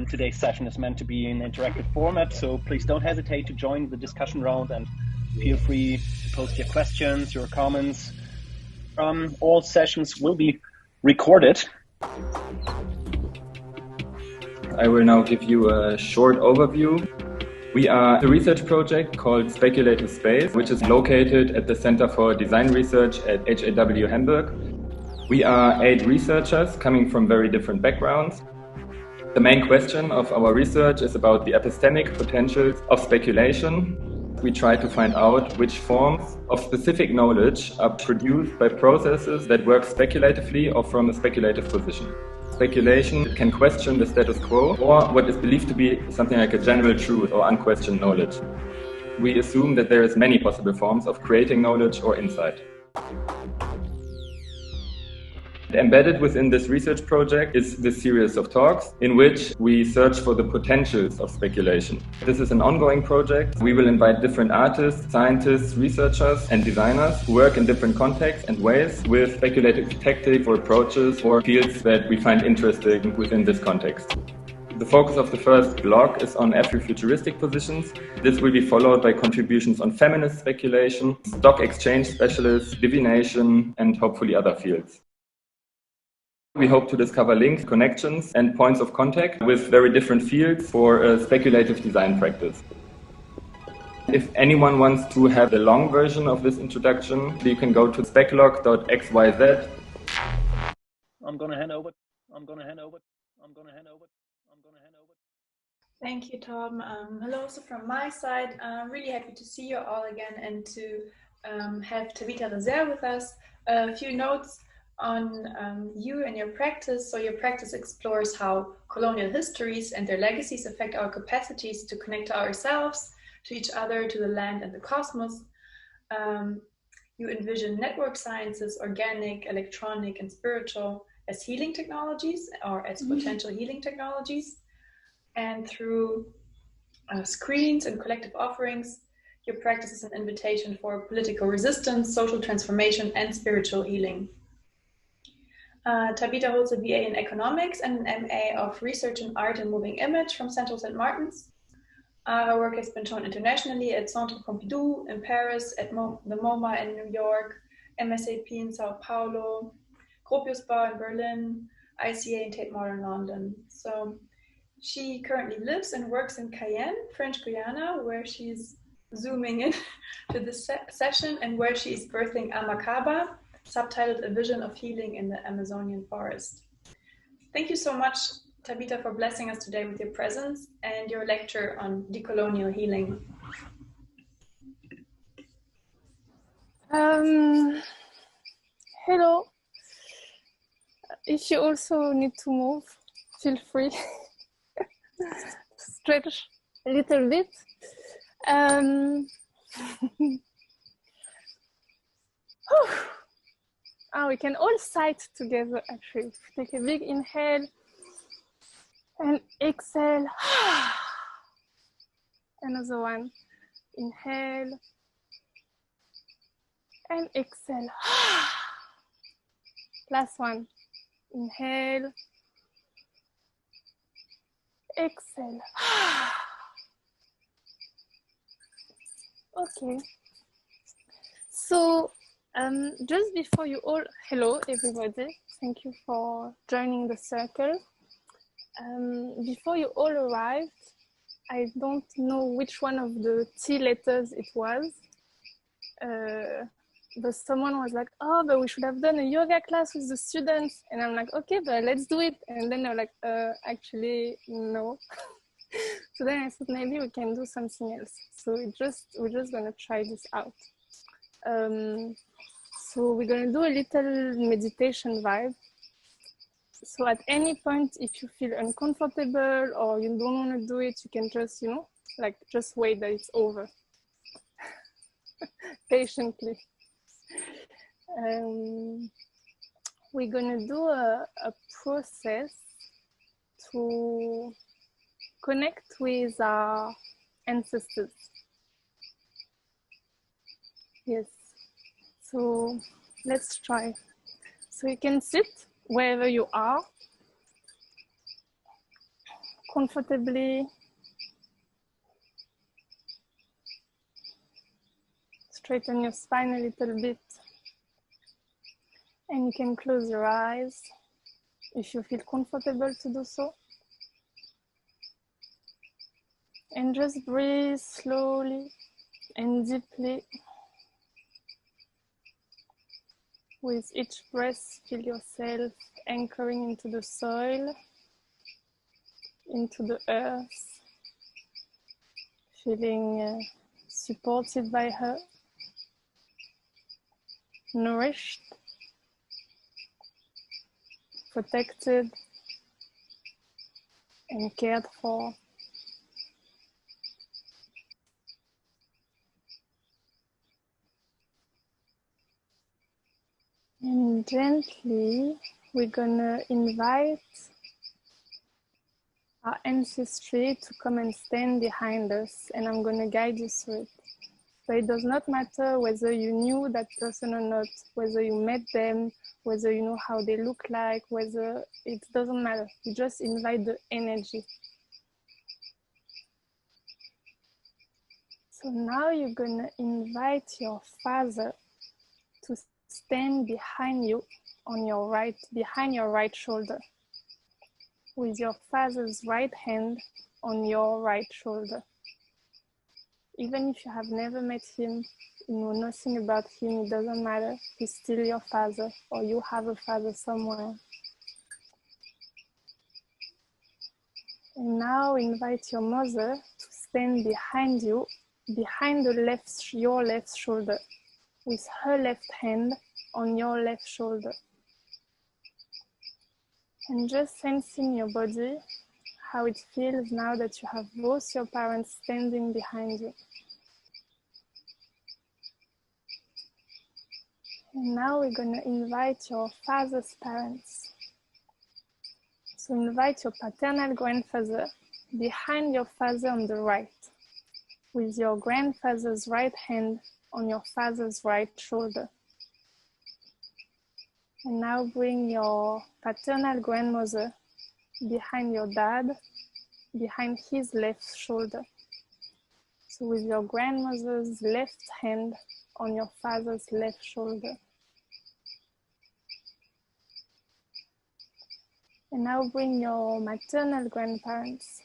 Today's session is meant to be in interactive format, so please don't hesitate to join the discussion round and feel free to post your questions, your comments. All sessions will be recorded. I will now give you a short overview. We are a research project called Speculative Space, which is located at the Center for Design Research at HAW Hamburg. We are 8 researchers coming from very different backgrounds. The main question of our research is about the epistemic potentials of speculation. We try to find out which forms of specific knowledge are produced by processes that work speculatively or from a speculative position. Speculation can question the status quo or what is believed to be something like a general truth or unquestioned knowledge. We assume that there is many possible forms of creating knowledge or insight. Embedded within this research project is this series of talks in which we search for the potentials of speculation. This is an ongoing project. We will invite different artists, scientists, researchers and designers who work in different contexts and ways with speculative tactics or approaches or fields that we find interesting within this context. The focus of the first block is on Afrofuturistic positions. This will be followed by contributions on feminist speculation, stock exchange specialists, divination and hopefully other fields. We hope to discover links, connections, and points of contact with very different fields for a speculative design practice. If anyone wants to have the long version of this introduction, you can go to speclog.xyz. I'm gonna hand over. Thank you, Tom. Hello also from my side. I'm really happy to see you all again and to have Tabita Rezaire with us. A few notes on you and your practice. So your practice explores how colonial histories and their legacies affect our capacities to connect to ourselves, to each other, to the land and the cosmos. You envision network sciences, organic, electronic, and spiritual as healing technologies or as potential healing technologies. And through screens and collective offerings, your practice is an invitation for political resistance, social transformation, and spiritual healing. Tabita holds a BA in economics and an MA of research in art and moving image from Central St. Martin's. Her work has been shown internationally at Centre Pompidou in Paris, at the MoMA in New York, MSAP in Sao Paulo, Gropius Bar in Berlin, ICA and Tate Modern London. So she currently lives and works in Cayenne, French Guiana, where she's zooming in to this session and where she's birthing Amakaba, subtitled A Vision of Healing in the Amazonian Forest. Thank you so much, Tabita, for blessing us today with your presence and your lecture on decolonial healing. Hello. If you also need to move, feel free. Stretch a little bit. We can all sight together actually. Take a big inhale and exhale. Another one. Inhale and exhale. Last one. Inhale. Exhale. Okay. So just before you all, hello everybody. Thank you for joining the circle. Before you all arrived, I don't know which one of the T letters it was. But someone was like, oh, but we should have done a yoga class with the students. And I'm like, okay, but let's do it. And then they're like, actually, no. So then I thought maybe we can do something else. So we're just gonna try this out. So we're gonna do a little meditation vibe. So at any point, if you feel uncomfortable or you don't want to do it, you can just, just wait that it's over. Patiently. We're gonna do a process to connect with our ancestors. Yes, so let's try. So you can sit wherever you are, comfortably. Straighten your spine a little bit. And you can close your eyes if you feel comfortable to do so. And just breathe slowly and deeply. With each breath, feel yourself anchoring into the soil, into the earth, feeling supported by her, nourished, protected, and cared for. And gently, we're gonna invite our ancestry to come and stand behind us, and I'm gonna guide you through it. So it does not matter whether you knew that person or not, whether you met them, whether you know how they look like, whether it doesn't matter. You just invite the energy. So now you're gonna invite your father to stand behind you on your right, behind your right shoulder, with your father's right hand on your right shoulder. Even if you have never met him, you know nothing about him, it doesn't matter. He's still your father, or you have a father somewhere. And now invite your mother to stand behind you, behind your left shoulder, with her left hand on your left shoulder. And just sensing your body, how it feels now that you have both your parents standing behind you. And now we're going to invite your father's parents. So invite your paternal grandfather behind your father on the right, with your grandfather's right hand on your father's right shoulder. And now bring your paternal grandmother behind your dad, behind his left shoulder. So with your grandmother's left hand on your father's left shoulder. And now bring your maternal grandparents,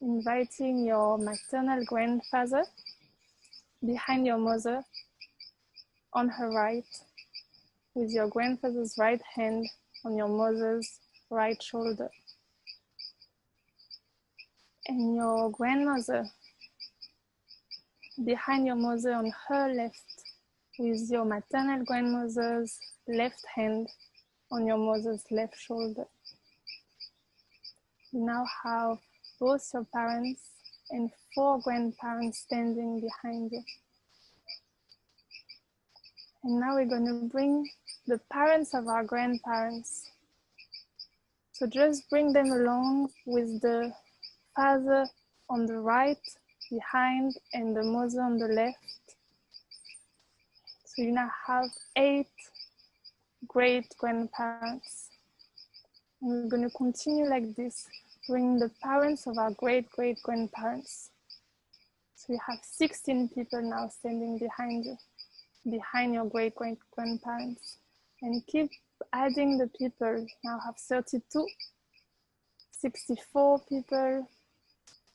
inviting your maternal grandfather behind your mother on her right, with your grandfather's right hand on your mother's right shoulder. And your grandmother behind your mother on her left, with your maternal grandmother's left hand on your mother's left shoulder. You now have both your parents and 4 grandparents standing behind you. And now we're going to bring the parents of our grandparents. So just bring them along with the father on the right behind and the mother on the left. So you now have 8 great grandparents. And we're going to continue like this, bring the parents of our great grandparents. So you have 16 people now standing behind you, behind your great grandparents. And keep adding the people. Now have 32, 64 people,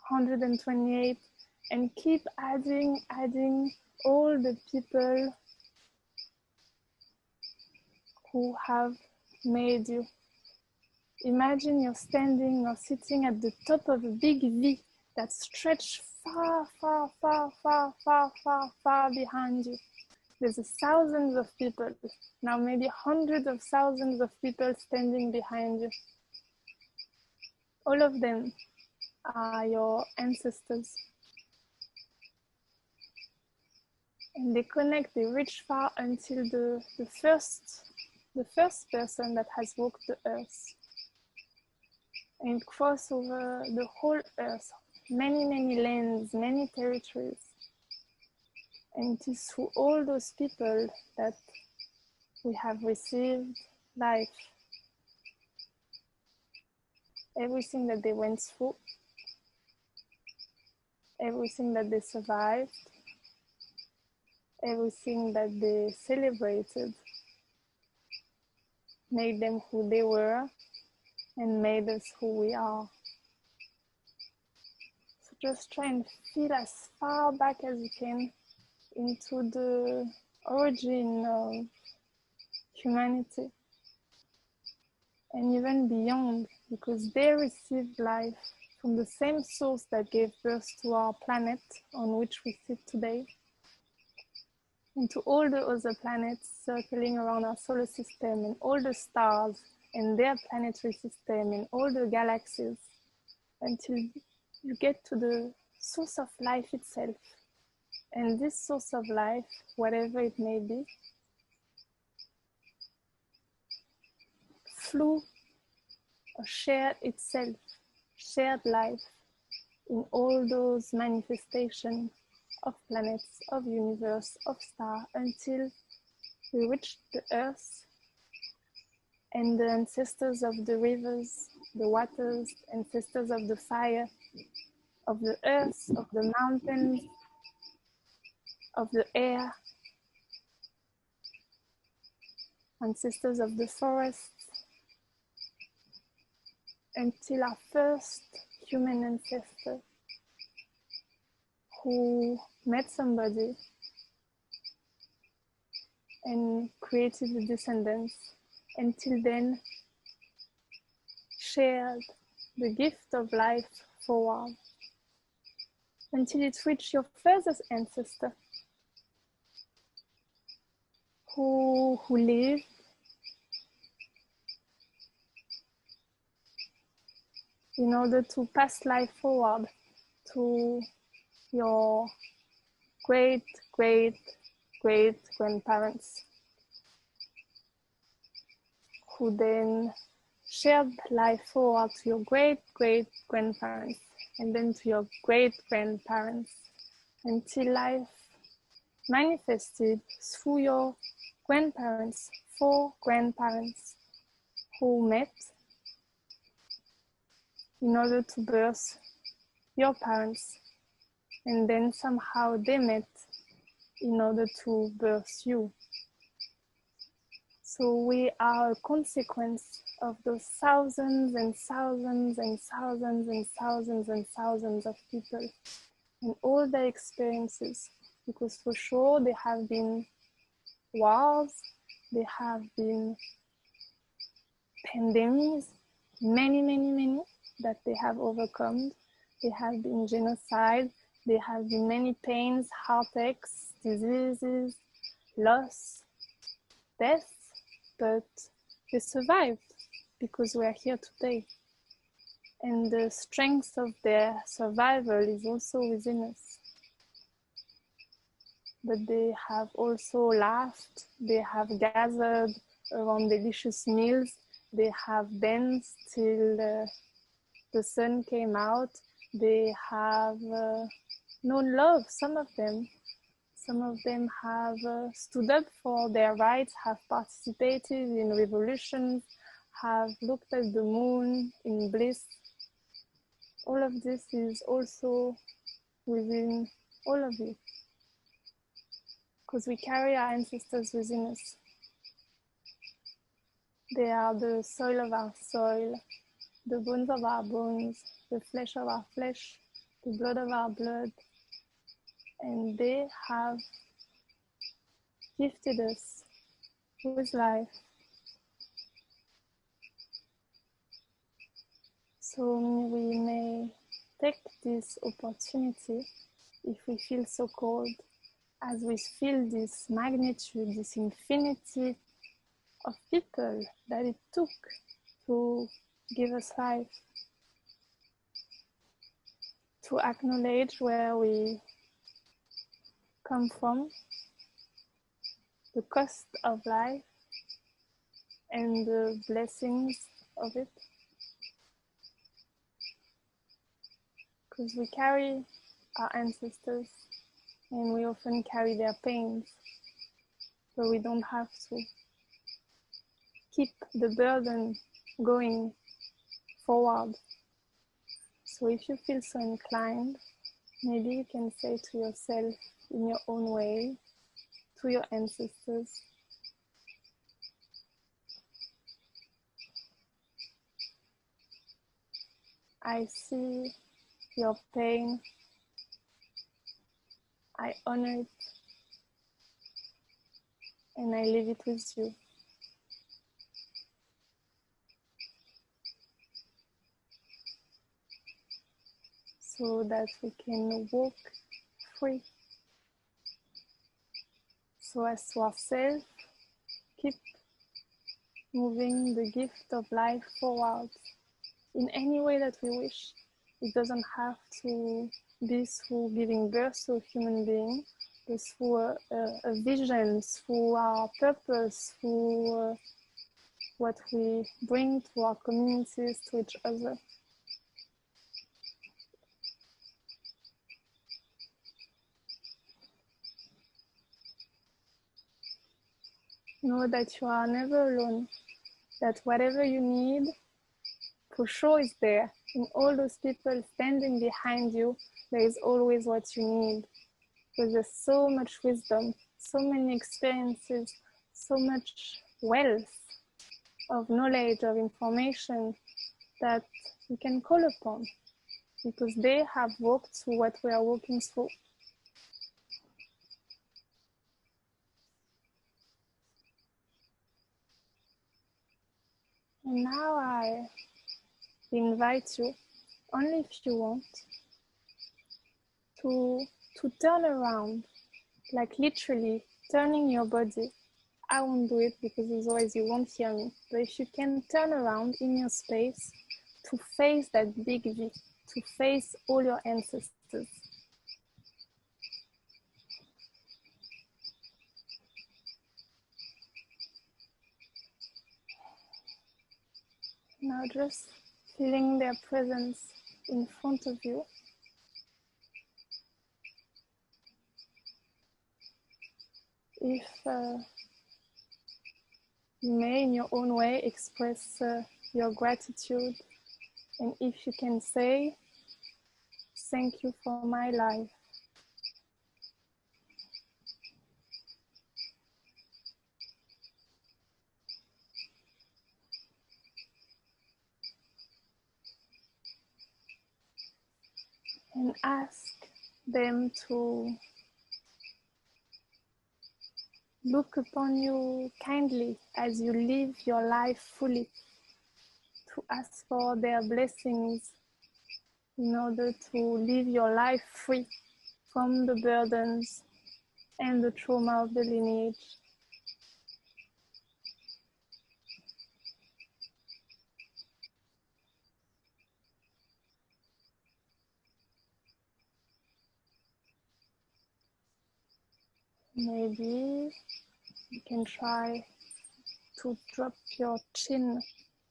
128, and keep adding all the people who have made you. Imagine you're standing or sitting at the top of a big V that stretches far behind you. There's thousands of people, now maybe hundreds of thousands of people standing behind you. All of them are your ancestors. And they connect, they reach far until the first person that has walked the earth. and it crosses over the whole earth, many, many lands, many territories. And it is through all those people that we have received life. Everything that they went through, everything that they survived, everything that they celebrated, made them who they were and made us who we are. So just try and feel as far back as you can into the origin of humanity and even beyond, because they received life from the same source that gave birth to our planet on which we sit today, and to all the other planets circling around our solar system, and all the stars and their planetary system, and all the galaxies, until you get to the source of life itself. And this source of life, whatever it may be, flew or shared itself, shared life in all those manifestations of planets, of universe, of star, until we reached the earth, and the ancestors of the rivers, the waters, ancestors of the fire, of the earth, of the mountains, of the air, ancestors of the forests, until our first human ancestor who met somebody and created the descendants, until then shared the gift of life forward, until it reached your furthest ancestor who lived in order to pass life forward to your great grandparents, who then shared life forward to your great grandparents, and then to your great grandparents, until life manifested through your grandparents, 4 grandparents who met in order to birth your parents, and then somehow they met in order to birth you. So we are a consequence of those thousands and thousands and thousands and thousands and thousands of people and all their experiences, because for sure there have been wars, there have been pandemics, many that they have overcome. There have been genocide, there have been many pains, heartaches, diseases, loss, death, but they survived because we are here today. And the strength of their survival is also within us. But they have also laughed, they have gathered around delicious meals, they have danced till the sun came out, they have known love, some of them. Some of them have stood up for their rights, have participated in revolutions, have looked at the moon in bliss. All of this is also within all of you, because we carry our ancestors within us. They are the soil of our soil, the bones of our bones, the flesh of our flesh, the blood of our blood, and they have gifted us with life. So we may take this opportunity, if we feel so called, as we feel this magnitude, this infinity of people that it took to give us life, to acknowledge where we come from, the cost of life and the blessings of it, because we carry our ancestors and we often carry their pains, but we don't have to keep the burden going forward. So if you feel so inclined, maybe you can say to yourself in your own way, to your ancestors, I see your pain, I honor it, and I leave it with you. So that we can walk free. So as to ourselves, keep moving the gift of life forward in any way that we wish. It doesn't have to be through giving birth to a human being, but through a vision, through our purpose, through what we bring to our communities, to each other. Know that you are never alone, that whatever you need, for sure is there. In all those people standing behind you, there is always what you need. Because there's so much wisdom, so many experiences, so much wealth of knowledge, of information that we can call upon, because they have walked through what we are walking through. And now I invite you, only if you want, to turn around, like literally turning your body. I won't do it because otherwise you won't hear me. But if you can turn around in your space to face that big V, to face all your ancestors. Now just feeling their presence in front of you. If you may, in your own way, express your gratitude, and if you can say, thank you for my life. And ask them to look upon you kindly as you live your life fully, to ask for their blessings in order to live your life free from the burdens and the trauma of the lineage. Maybe you can try to drop your chin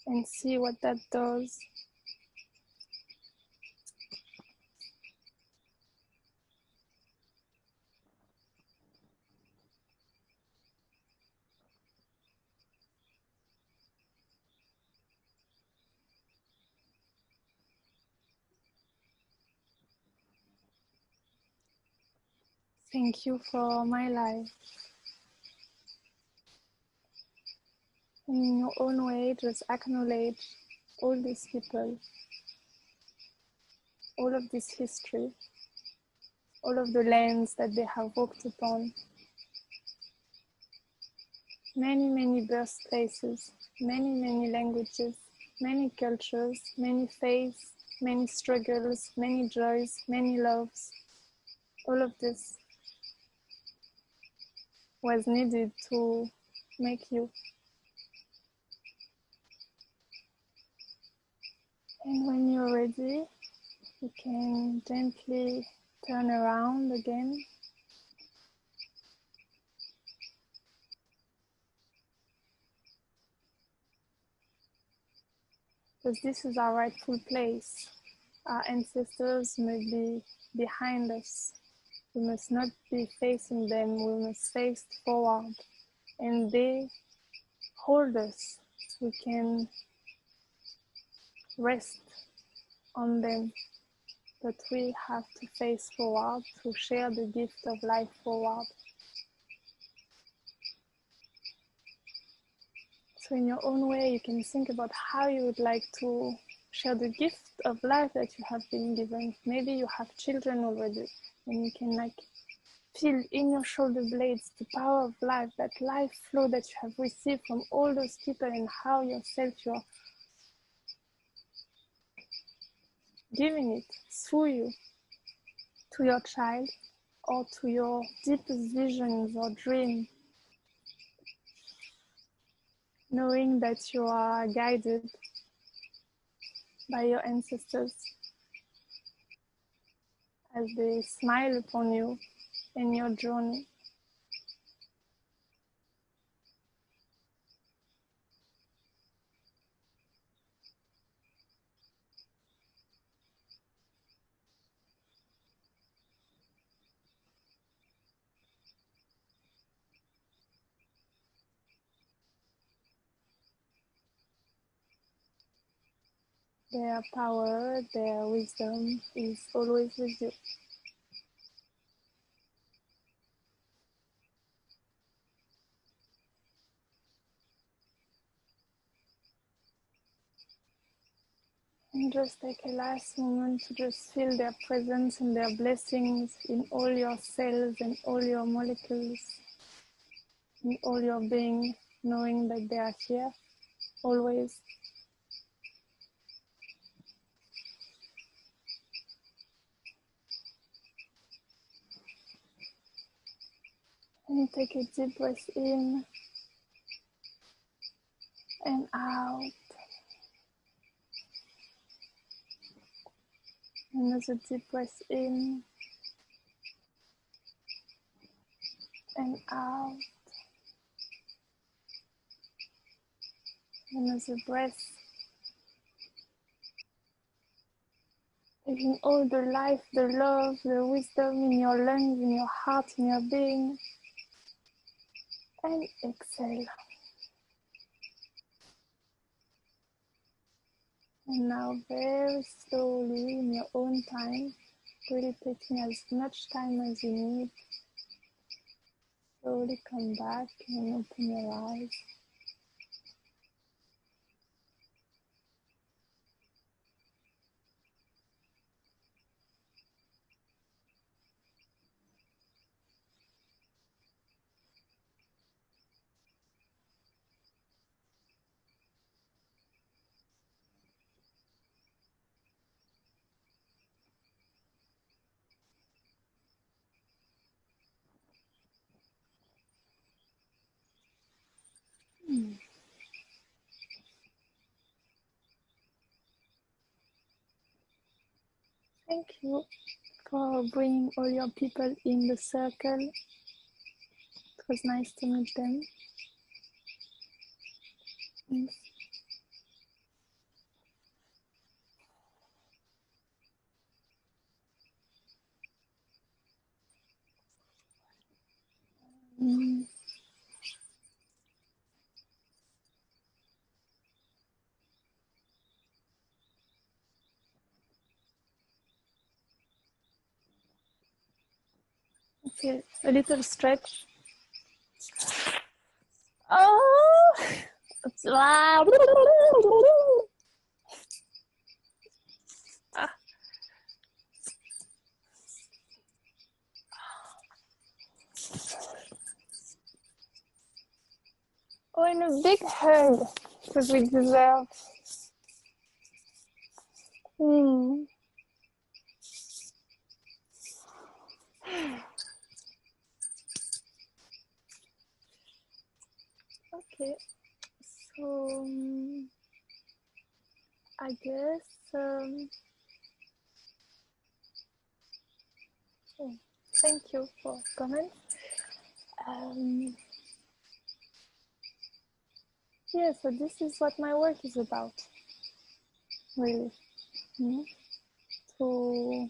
and see what that does. Thank you for my life. In your own way, just acknowledge all these people, all of this history, all of the lands that they have walked upon. Many, many birthplaces, many, many languages, many cultures, many faiths, many struggles, many joys, many loves. All of this was needed to make you. And when you're ready, you can gently turn around again. Because this is our rightful place. Our ancestors may be behind us. We must not be facing them, we must face forward. And they hold us. We can rest on them. But we have to face forward, to share the gift of life forward. So in your own way, you can think about how you would like to share the gift of life that you have been given. Maybe you have children already, and you can like feel in your shoulder blades the power of life, that life flow that you have received from all those people, and how yourself you're giving it through you to your child or to your deepest visions or dream, knowing that you are guided by your ancestors as they smile upon you in your journey. Their power, their wisdom is always with you. And just take a last moment to just feel their presence and their blessings in all your cells and all your molecules, in all your being, knowing that they are here, always. And take a deep breath in and out. Another deep breath in and out. Another breath. Taking all the life, the love, the wisdom in your lungs, in your heart, in your being. And exhale. And now very slowly, in your own time, really taking as much time as you need, slowly come back and open your eyes. Thank you for bringing all your people in the circle. It was nice to meet them. Thanks. Okay, a little stretch. Oh! Ah. Oh, and a big hug, because we deserve. Okay, so I guess thank you for comment. Yeah, so this is what my work is about, really. to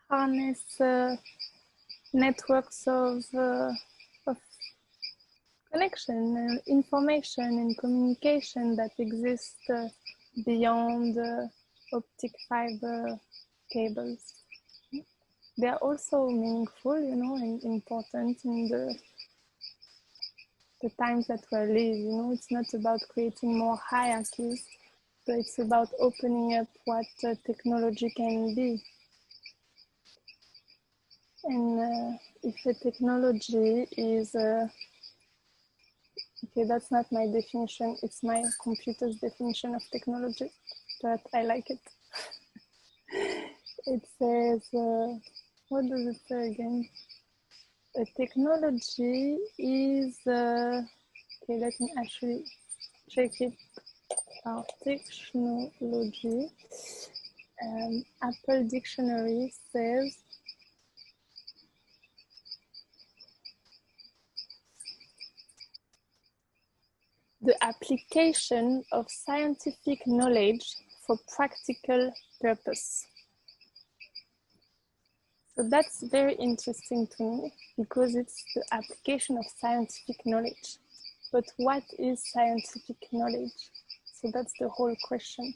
harness networks of connection, information and communication that exist beyond optic fiber cables. They are also meaningful, you know, and important in the times that we live. You know, it's not about creating more hierarchies, but it's about opening up what technology can be. And if a technology is okay, that's not my definition, it's my computer's definition of technology, but I like it. It says, what does it say again? A technology is, okay, let me actually check it out. Technology. Apple Dictionary says, the application of scientific knowledge for practical purpose. So that's very interesting to me because it's the application of scientific knowledge. But what is scientific knowledge? So that's the whole question.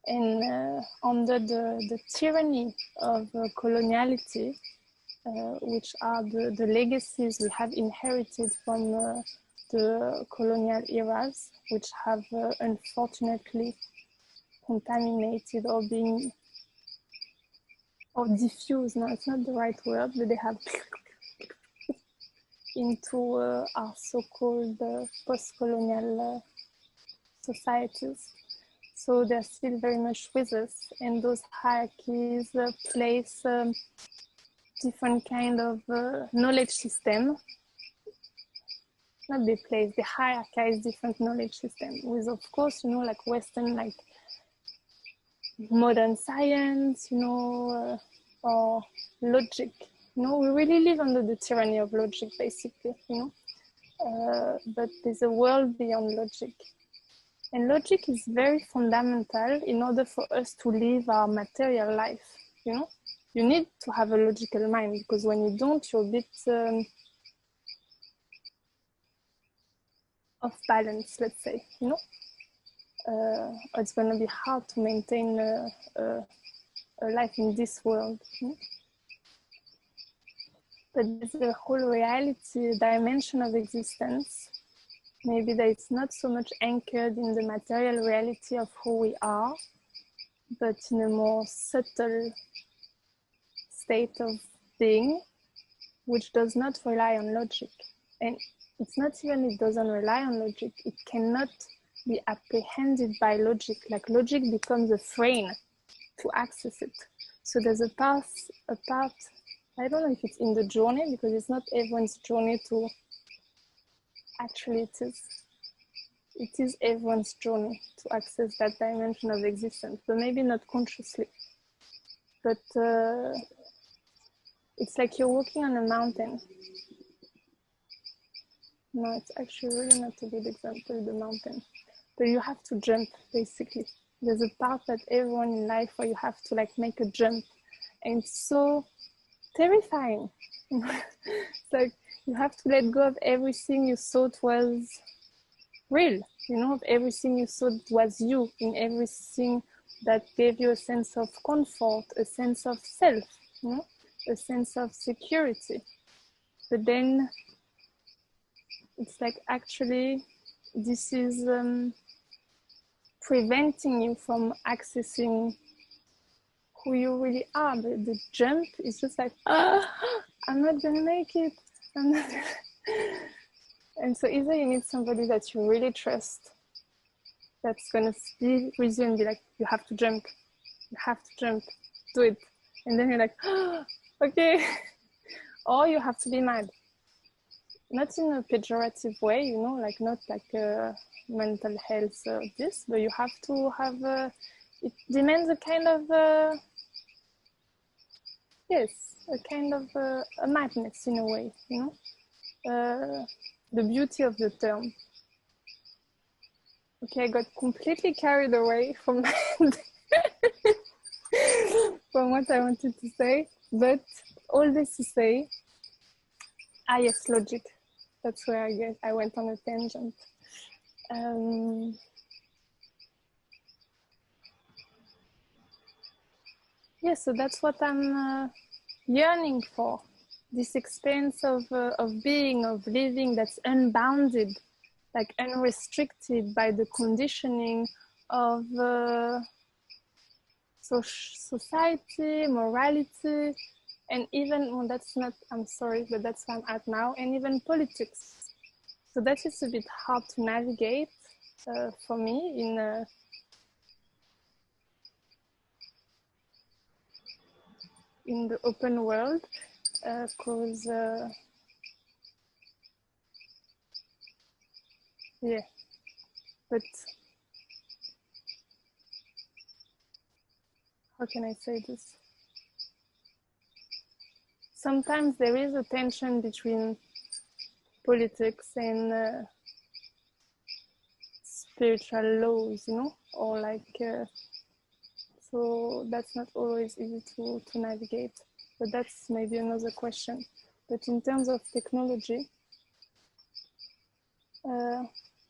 And under the tyranny of coloniality, which are the legacies we have inherited from the colonial eras, which have unfortunately contaminated or been or diffused, no, it's not the right word, but they have into our so-called post-colonial societies. So they're still very much with us, and those hierarchies place different kind of knowledge system. Not they place, they hierarchize different knowledge system with, of course, you know, like Western, like modern science, you know, or logic. You know, we really live under the tyranny of logic, basically, you know. But there's a world beyond logic. And logic is very fundamental in order for us to live our material life, you know. You need to have a logical mind, because when you don't, you're a bit off balance, let's say, you know. It's going to be hard to maintain a life in this world. You know? But there's a whole reality dimension of existence, maybe that it's not so much anchored in the material reality of who we are, but in a more subtle state of being, which does not rely on logic. And it's not even it doesn't rely on logic, it cannot be apprehended by logic. Like logic becomes a frame to access it. So there's a part, I don't know if it's in the journey, because it's not everyone's journey to, actually it is everyone's journey to access that dimension of existence, but maybe not consciously. But it's like you're walking on a mountain. No, it's actually really not a good example, the mountain. But you have to jump, basically. There's a part that everyone in life where you have to like make a jump. And it's so terrifying. It's like you have to let go of everything you thought was real, you know, of everything you thought was you, in everything that gave you a sense of comfort, a sense of self, you know, a sense of security. But then it's like actually this is preventing you from accessing who you really are. The jump is just like, I'm not gonna make it. I'm not gonna... And so either you need somebody that you really trust, that's gonna be with you and be like, you have to jump, do it. And then you're like, okay. Or you have to be mad. Not in a pejorative way, you know, like not like mental health or this, but you have to have, it demands a kind of, yes, a kind of a madness in a way, you know, the beauty of the term. Okay, I got completely carried away from from what I wanted to say. But all this to say, yes, logic. That's where I went on a tangent. Yeah, so that's what I'm yearning for. This experience of being, of living that's unbounded, like unrestricted by the conditioning of society, morality, and even, well, that's not, I'm sorry, but that's where I'm at now, and even politics. So that is a bit hard to navigate for me in the open world, because yeah, but how can I say this? Sometimes there is a tension between politics and spiritual laws, you know, or like, so that's not always easy to navigate, but that's maybe another question. But in terms of technology,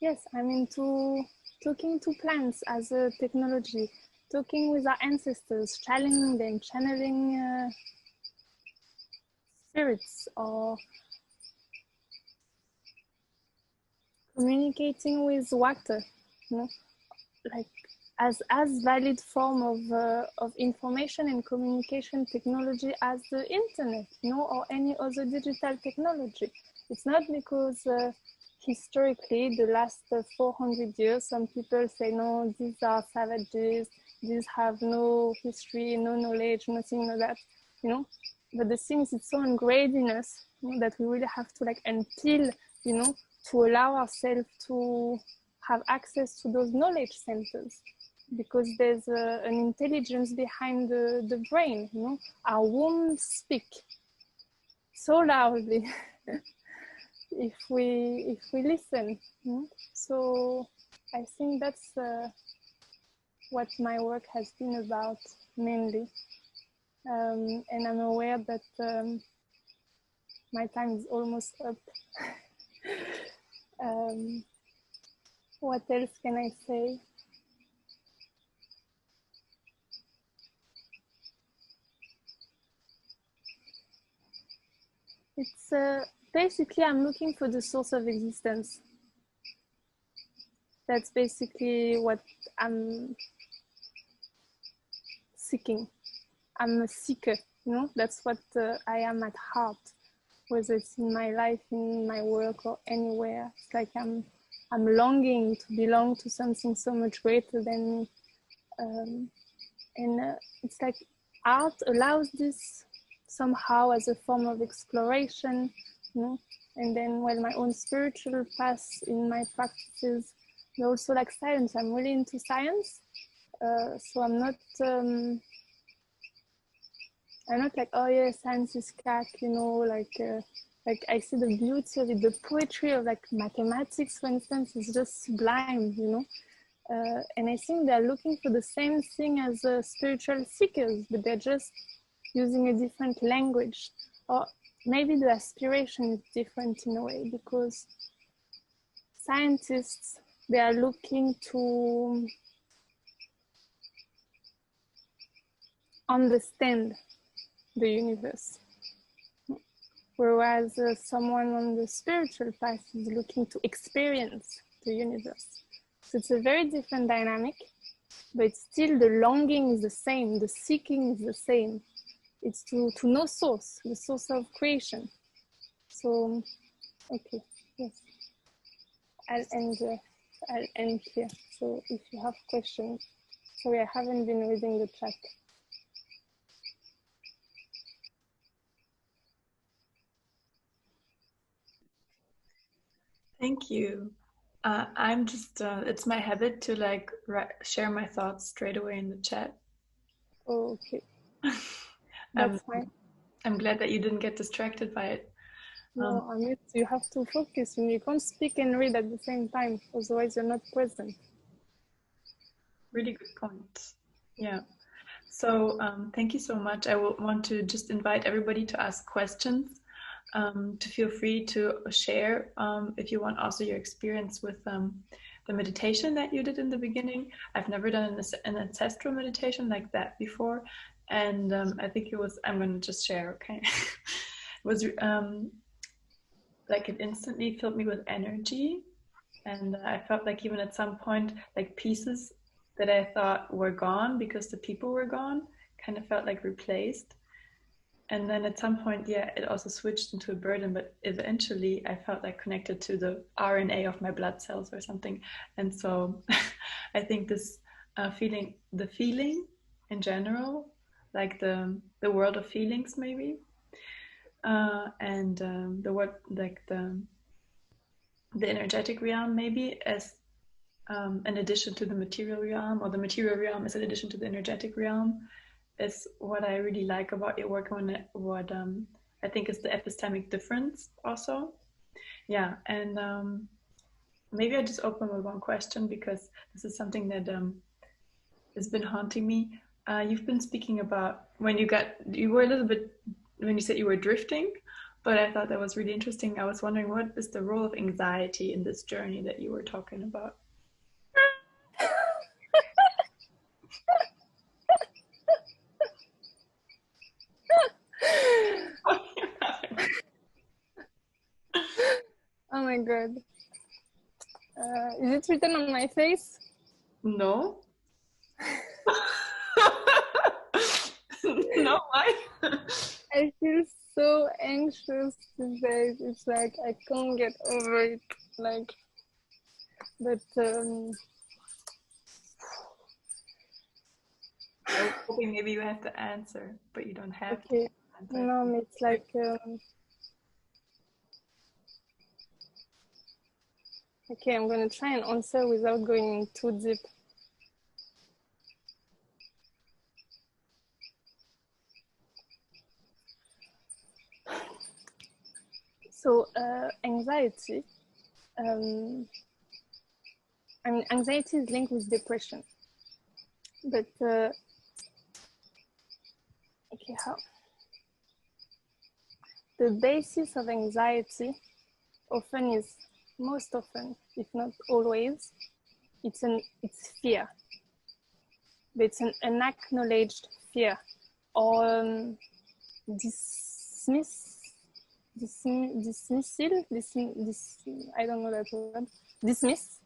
yes, I'm into talking to plants as a technology, talking with our ancestors, channeling them, channeling spirits, or communicating with water, you know, like as valid form of information and communication technology as the internet, you know, or any other digital technology. It's not because historically the last 400 years some people say no, these are savages, these have no history, no knowledge, nothing like that, you know. But the thing is, it's so ingrained in us, you know, that we really have to like unpeel, you know, to allow ourselves to have access to those knowledge centers, because there's an intelligence behind the brain, you know. Our wombs speak so loudly if we listen, you know? So I think that's what my work has been about mainly, and I'm aware that my time is almost up. What else can I say? It's basically I'm looking for the source of existence. That's basically what I'm seeking. I'm a seeker, you know, that's what I am at heart, whether it's in my life, in my work, or anywhere. It's like I'm longing to belong to something so much greater than me. And it's like art allows this somehow as a form of exploration, you know. And then, well, my own spiritual path in my practices, and also like science. I'm really into science, so I'm not like, oh yeah, science is cack, you know, like I see the beauty of it. The poetry of like mathematics, for instance, is just sublime, you know. And I think they're looking for the same thing as spiritual seekers, but they're just using a different language. Or maybe the aspiration is different in a way, because scientists, they are looking to understand the universe, whereas someone on the spiritual path is looking to experience the universe. So it's a very different dynamic, but still the longing is the same, the seeking is the same. It's to know source, the source of creation. So, okay, yes. I'll end here. So if you have questions, sorry, I haven't been reading the chat. Thank you. I'm just, it's my habit to like share my thoughts straight away in the chat. Oh, okay. That's fine. I'm glad that you didn't get distracted by it. No, I mean, you have to focus. You can't speak and read at the same time, otherwise you're not present. Really good point. Yeah. So thank you so much. I will want to just invite everybody to ask questions, to feel free to share if you want also your experience with the meditation that you did in the beginning. I've never done an ancestral meditation like that before. And I think it was, I'm going to just share, okay? It was like it instantly filled me with energy. And I felt like even at some point, like pieces that I thought were gone because the people were gone kind of felt like replaced. And then at some point, yeah, it also switched into a burden, but eventually I felt like connected to the RNA of my blood cells or something. And so I think this feeling in general, like the world of feelings maybe, and the word, like the energetic realm maybe as an addition to the material realm, or the material realm is an addition to the energetic realm, is what I really like about your work, on it, what I think is the epistemic difference also. Yeah, and maybe I just open with one question, because this is something that has been haunting me. You've been speaking about when you were a little bit, when you said you were drifting, but I thought that was really interesting. I was wondering, what is the role of anxiety in this journey that you were talking about? Oh my god. Is it written on my face? No. No, why? I feel so anxious these days. It's like I can't get over it. Like, but I was hoping maybe you have the answer, but you don't have okay. the answer. No, it's like okay, I'm gonna try and answer without going too deep. So anxiety, I mean, anxiety is linked with depression, but okay, how? The basis of anxiety often is, most often, if not always, it's fear. But it's an unacknowledged fear, or I don't know that word, dismiss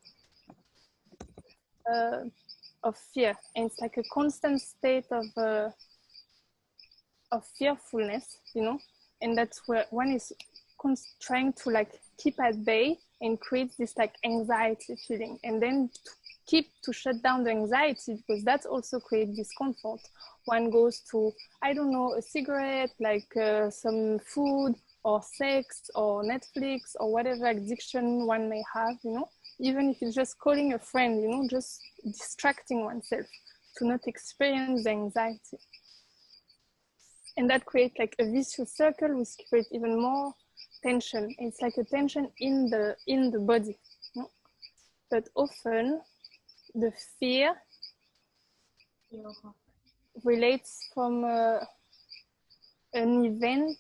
of fear. And it's like a constant state of fearfulness, you know, and that's where one is trying to like keep at bay and create this like anxiety feeling, and then to shut down the anxiety, because that also creates discomfort. One goes to, I don't know, a cigarette, like some food or sex or Netflix or whatever addiction one may have, you know, even if it's just calling a friend, you know, just distracting oneself to not experience the anxiety. And that creates like a vicious circle, which creates even more tension. It's like a tension in the body, you know? But often the fear relates from an event,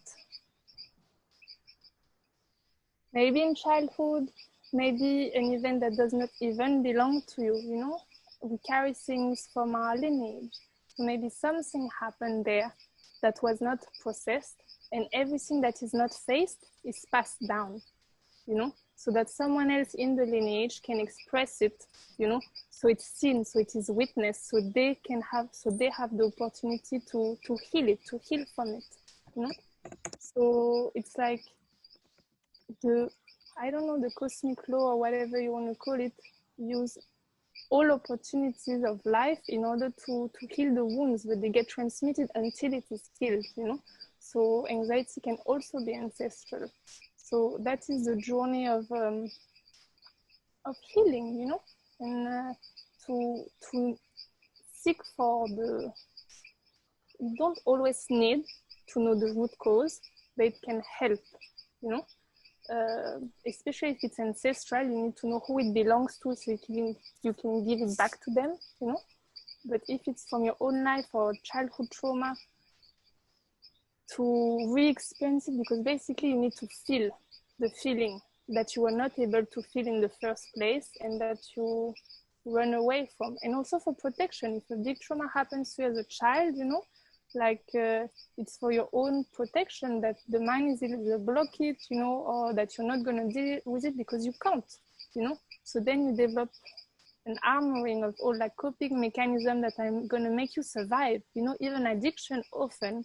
maybe in childhood, maybe an event that does not even belong to you, you know? We carry things from our lineage. So maybe something happened there that was not processed, and everything that is not faced is passed down, you know, so that someone else in the lineage can express it, you know, so it's seen, so it is witnessed, so they have the opportunity to heal it, to heal from it, you know. So it's like I don't know, the cosmic law or whatever you want to call it, use all opportunities of life in order to heal the wounds, but they get transmitted until it is healed, you know. So anxiety can also be ancestral. So that is the journey of healing, you know, and to seek for you don't always need to know the root cause, but it can help, you know. Especially if it's ancestral, you need to know who it belongs to, so you can give it back to them, you know. But if it's from your own life or childhood trauma, to re-experience it, because basically you need to feel the feeling that you were not able to feel in the first place and that you run away from. And also for protection, if a big trauma happens to you as a child, you know, like it's for your own protection, that the mind is either block it, you know, or that you're not going to deal with it because you can't, you know. So then you develop an armoring of all like coping mechanism that I'm going to make you survive, you know. Even addiction, often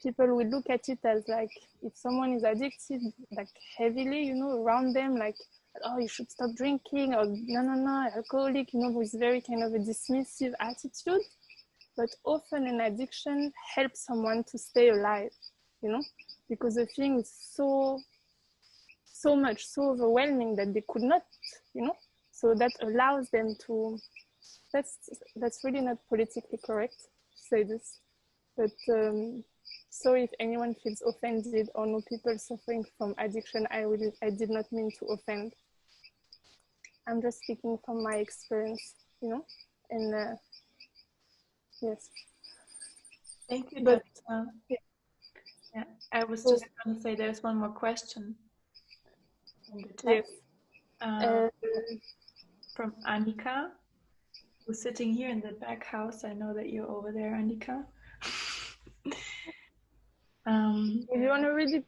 people will look at it as like, if someone is addicted like heavily, you know, around them, like, oh, you should stop drinking, or no, alcoholic, you know, with very kind of a dismissive attitude. But often an addiction helps someone to stay alive, you know, because the feeling is so much, so overwhelming that they could not, you know. So that allows them to, that's really not politically correct to say this, but so if anyone feels offended or know people suffering from addiction, I did not mean to offend. I'm just speaking from my experience, you know, and yes. Thank you, but yeah, I was just going to say there's one more question in the text. Yes. From Annika, who's sitting here in the back house. I know that you're over there, Annika. If you want to read it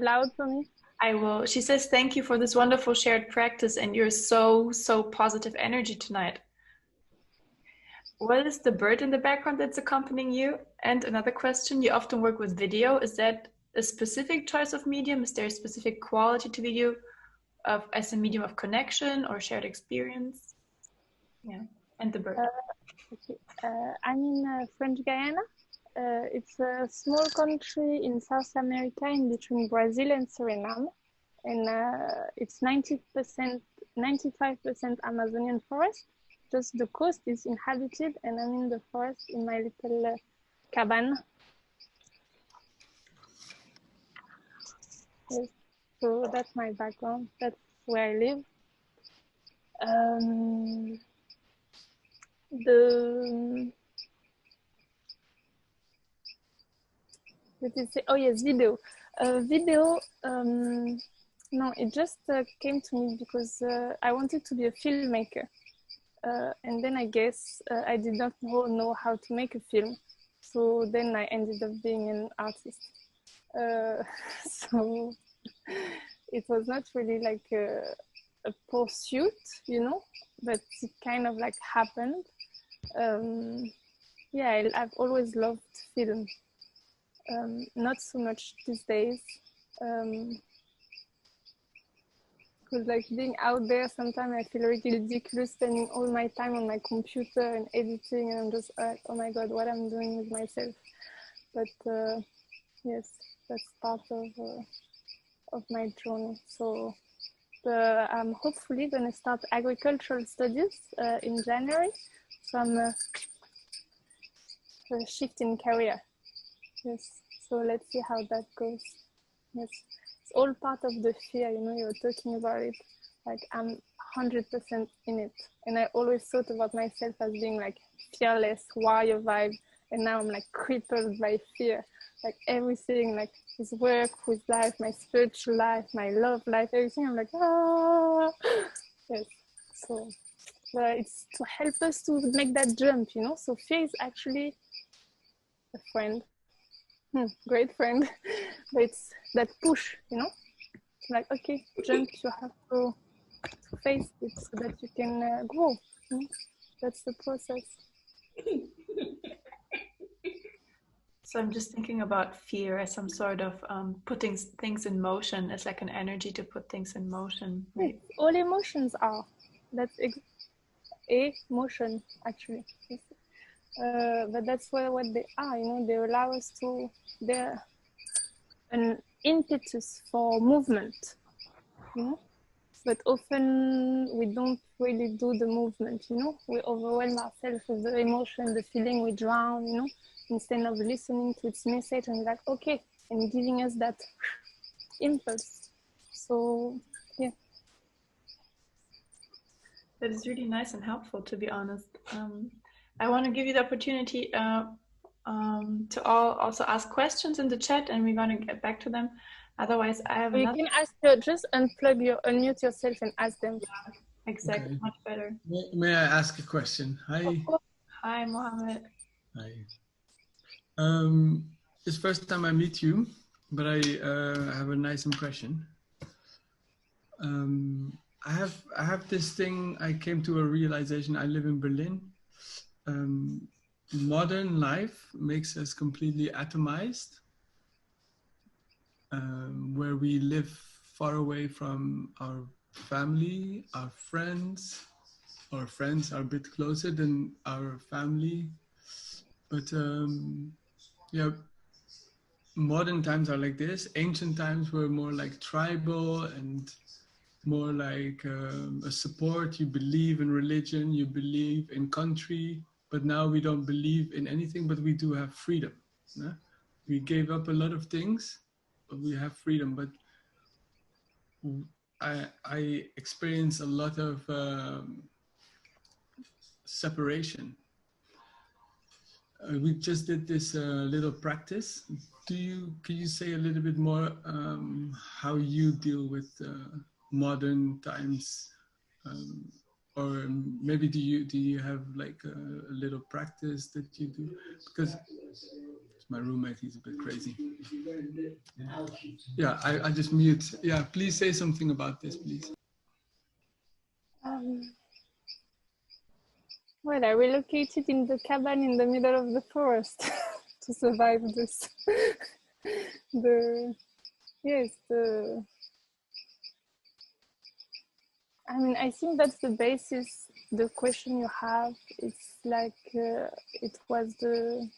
loud for me? I will. She says, thank you for this wonderful shared practice and your so positive energy tonight. What is the bird in the background that's accompanying you? And another question, you often work with video. Is that a specific choice of medium? Is there a specific quality to video as a medium of connection or shared experience? Yeah, and the bird. Okay. I'm in French Guyana. It's a small country in South America in between Brazil and Suriname. And it's 95% Amazonian forest. Just the coast is inhabited, and I'm in the forest in my little cabin. Yes. So that's my background. That's where I live. Oh yes, video. No, it just came to me because I wanted to be a filmmaker. And then I guess I did not know how to make a film. So then I ended up being an artist. So it was not really like a pursuit, you know, but it kind of like happened. Yeah, I've always loved film. Not so much these days. Because like being out there, sometimes I feel really ridiculous spending all my time on my computer and editing, and I'm just like, oh my god, what I'm doing with myself. But yes, that's part of my journey. So I'm hopefully going to start agricultural studies in January. So I'm shifting career. Yes, so let's see how that goes. Yes, it's all part of the fear, you know, you're talking about it. Like I'm 100% in it. And I always thought about myself as being like fearless, warrior vibe. And now I'm like crippled by fear. Like everything, like his work, his life, my spiritual life, my love life, everything. I'm like, ah. Yes, so it's to help us to make that jump, you know. So fear is actually a friend. Great friend, but it's that push, you know, like, okay, jump, you have to face it so that you can grow. That's the process. So I'm just thinking about fear as some sort of putting things in motion, as like an energy to put things in motion. Right? All emotions are. That's emotion, actually. But that's what they are, you know, they allow us to, they're an impetus for movement, you know, but often we don't really do the movement, you know, we overwhelm ourselves with the emotion, the feeling, we drown, you know, instead of listening to its message and like, okay, and giving us that impulse. So, yeah. That is really nice and helpful, to be honest. I want to give you the opportunity to all also ask questions in the chat, and we're going to get back to them. Otherwise, I have You can ask just unmute yourself and ask them. Yeah, exactly, okay. Much better. May I ask a question? Hi. Hi, Mohammed. Hi. It's the first time I meet you, but I have a nice impression. I have this thing. I came to a realization. I live in Berlin. Modern life makes us completely atomized, where we live far away from our family, our friends. Our friends are a bit closer than our family, but yeah, modern times are like this. Ancient times were more like tribal and more like a support. You believe in religion, you believe in country, but now we don't believe in anything, but we do have freedom. Yeah? We gave up a lot of things, but we have freedom. But I experience a lot of separation. We just did this little practice. Can you say a little bit more how you deal with modern times, or maybe do you have like a little practice that you do? Because my roommate, he's a bit crazy. Yeah, I just mute. Yeah, please say something about this, please. Well, I relocated in the cabin in the middle of the forest to survive this. I mean, I think that's the basis. The question you have, it's like it was the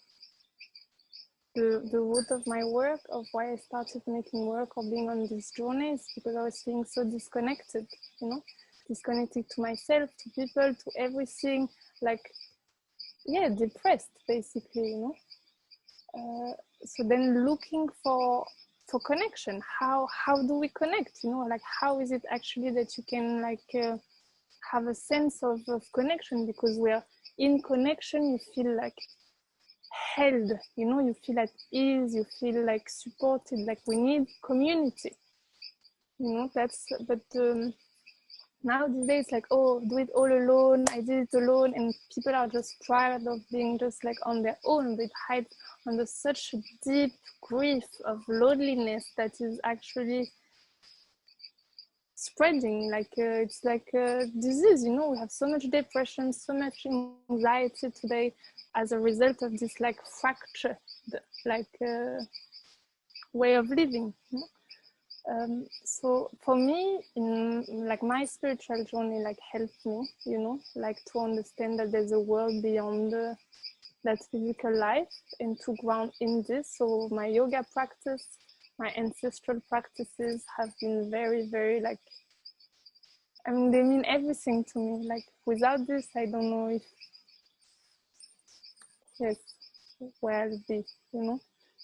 root of my work, of why I started making work or being on this journey, is because I was feeling so disconnected, you know, disconnected to myself, to people, to everything, like, yeah, depressed, basically, you know. So then looking for connection, how do we connect, you know, like how is it actually that you can like have a sense of connection, because we're in connection, you feel like held, you know, you feel at ease, you feel like supported, like we need community, you know. That's but now these days, like, oh, do it all alone, I did it alone, and people are just tired of being just like on their own. They hide under such deep grief of loneliness that is actually spreading, like it's like a disease, you know. We have so much depression, so much anxiety today as a result of this like fractured like way of living, you know? So for me, in like my spiritual journey, like helped me, you know, like to understand that there's a world beyond that physical life and to ground in this. So my yoga practice, my ancestral practices have been very, very like, I mean, they mean everything to me. Like without this, I don't know if, yes, where I'll be, you know.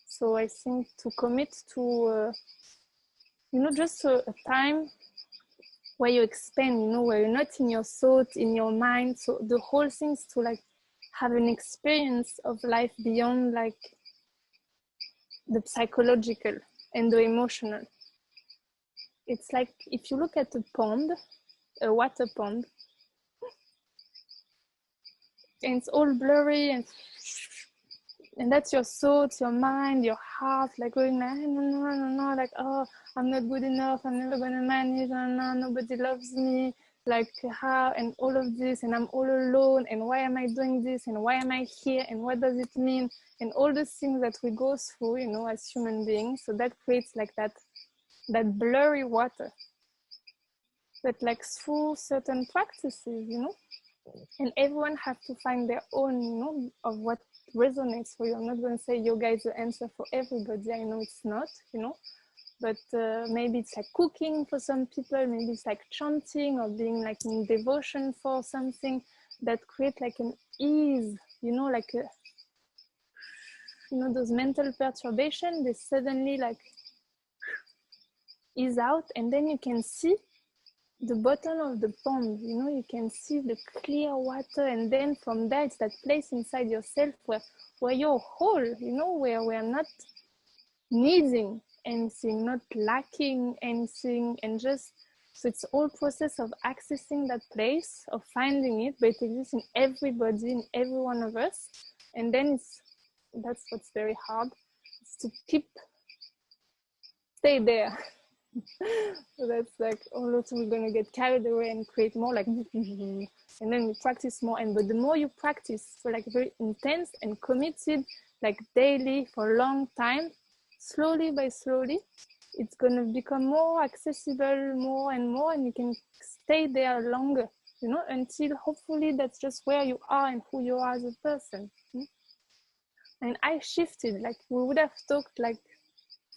So I think to commit to, you know, just a time where you expand, you know, where you're not in your thought, in your mind. So the whole thing is to like have an experience of life beyond like the psychological and the emotional. It's like if you look at a pond, a water pond, and it's all blurry and that's your thoughts, your mind, your heart, like going like, no, like, oh, I'm not good enough, I'm never gonna manage, no, nobody loves me, like how, and all of this, and I'm all alone, and why am I doing this, and why am I here, and what does it mean, and all the things that we go through, you know, as human beings. So that creates like that blurry water, but like through certain practices, you know, and everyone have to find their own, you know, of what resonates for you. I'm not going to say yoga is the answer for everybody. I know it's not, you know, but maybe it's like cooking for some people. Maybe it's like chanting or being like in devotion for something that create like an ease, you know, like a, you know, those mental perturbations, they suddenly like ease out, and then you can see the bottom of the pond, you know, you can see the clear water, and then from there it's that place inside yourself where you're whole, you know, where we're not needing anything, not lacking anything, and just, so it's all process of accessing that place, of finding it, but it exists in everybody, in every one of us. And then that's what's very hard, is to stay there. So that's like, oh, so we're gonna get carried away and create more, like, and then we practice more, but the more you practice, so like very intense and committed, like daily for a long time, slowly by slowly, it's gonna become more accessible, more, and you can stay there longer, you know, until hopefully that's just where you are and who you are as a person. And I shifted, like we would have talked like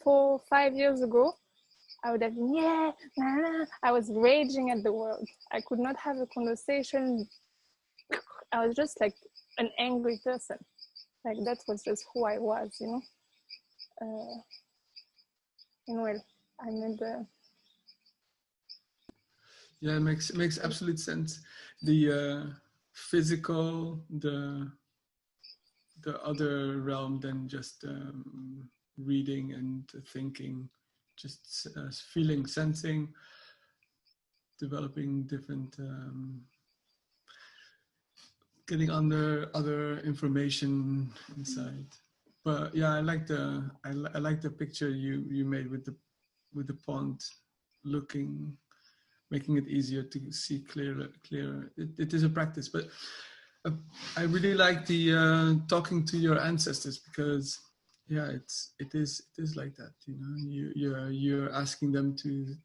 4 or 5 years ago, I would have been, yeah, nah, nah. I was raging at the world. I could not have a conversation. I was just like an angry person. Like that was just who I was, you know. And well, I made the... Yeah, it makes absolute sense. The physical, the other realm than just reading and thinking, just feeling, sensing, developing different, getting under other information inside. But yeah, I like the picture you made with the pond, looking, making it easier to see clearer. It is a practice, but I really like the talking to your ancestors, because yeah, it is like that, you know. You're asking them to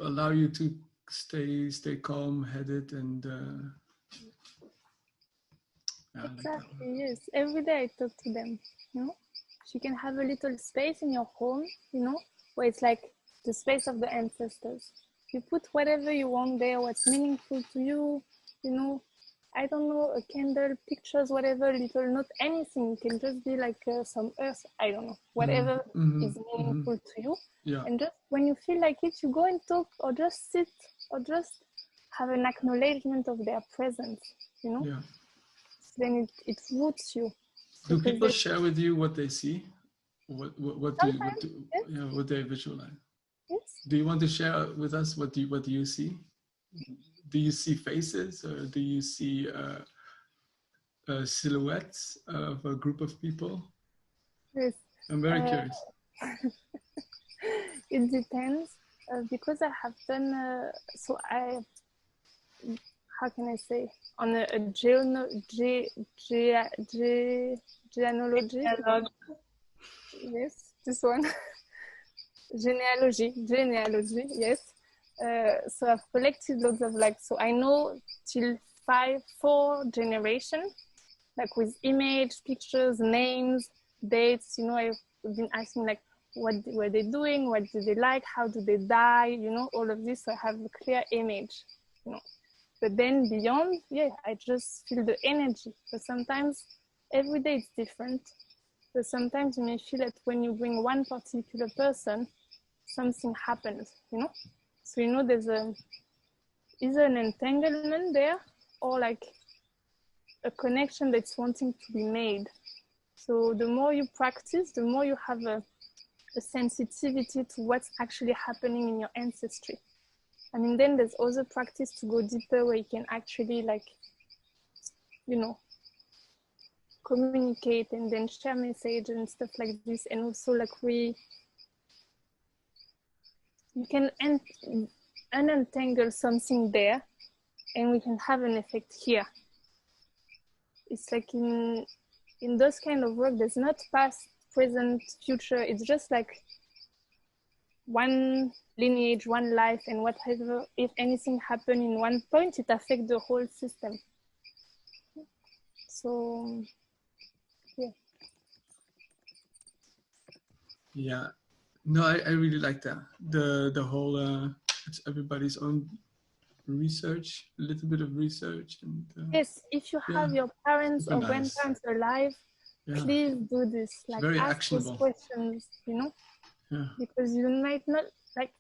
allow you to stay calm-headed, and yeah, Exactly, like yes. Every day I talk to them, you know. You can have a little space in your home, you know, where it's like the space of the ancestors. You put whatever you want there, what's meaningful to you, you know. I don't know, a candle, pictures, whatever, little, not anything. It can just be like some earth, I don't know, whatever is meaningful to you. Yeah. And just when you feel like it, you go and talk, or just sit, or just have an acknowledgement of their presence, you know. Yeah. So then it roots you. So do people share with you what they see? What they visualize? Yes. Do you want to share with us what do you see? Do you see faces, or do you see silhouettes of a group of people? Yes. I'm very curious. It depends, because I have done, how can I say, on a genealogy. Yes, this one. genealogy, yes. So I've collected lots of, like, so I know till 4 generations, like with image, pictures, names, dates, you know. I've been asking, like, what were they doing, what did they like, how do they die, you know, all of this, so I have a clear image, you know. But then beyond, yeah, I just feel the energy. But sometimes, every day it's different. But sometimes you may feel that when you bring one particular person, something happens, you know. So, you know, there's either an entanglement there, or like a connection that's wanting to be made. So the more you practice, the more you have a sensitivity to what's actually happening in your ancestry. I mean, then there's also practice to go deeper, where you can actually, like, you know, communicate and then share message and stuff like this. And also, like, you can unentangle something there, and we can have an effect here. It's like in those kind of work, there's not past, present, future. It's just like one lineage, one life, and whatever, if anything happen in one point, it affects the whole system. So, yeah. Yeah, no, I really like that. The whole it's everybody's own research, a little bit of research, and yes, if you have your parents or grandparents alive, please do this. Like, very ask actionable those questions, you know. Yeah. Because you might not, like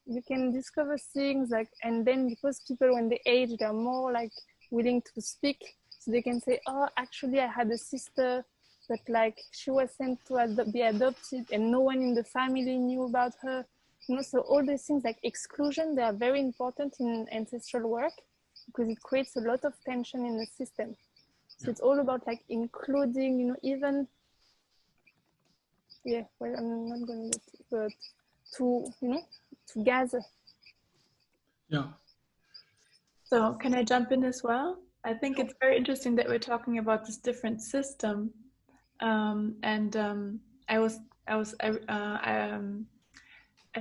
you can discover things like, and then because people when they age, they're more like willing to speak, so they can say, oh, actually I had a sister, but like she was sent to be adopted and no one in the family knew about her. You know, so all these things like exclusion, they are very important in ancestral work because it creates a lot of tension in the system. So it's all about like including, you know, even, yeah, well, I'm not going to, but to, you know, to gather. Yeah. So can I jump in as well? I think it's very interesting that we're talking about this different system. I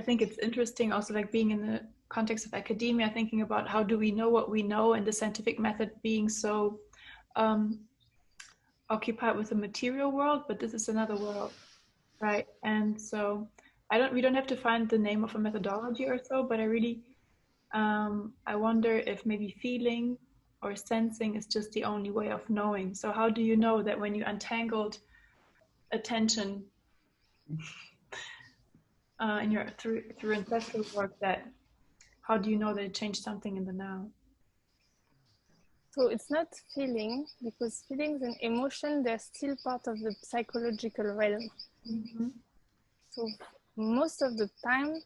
think it's interesting also like being in the context of academia, thinking about how do we know what we know, and the scientific method being so occupied with the material world, but this is another world, right? And so we don't have to find the name of a methodology or so, but I really, I wonder if maybe feeling or sensing is just the only way of knowing. So how do you know that when you untangled attention in your through ancestral work, that how do you know that it changed something in the now? So it's not feeling, because feelings and emotion, they're still part of the psychological realm. Mm-hmm. So most of the time,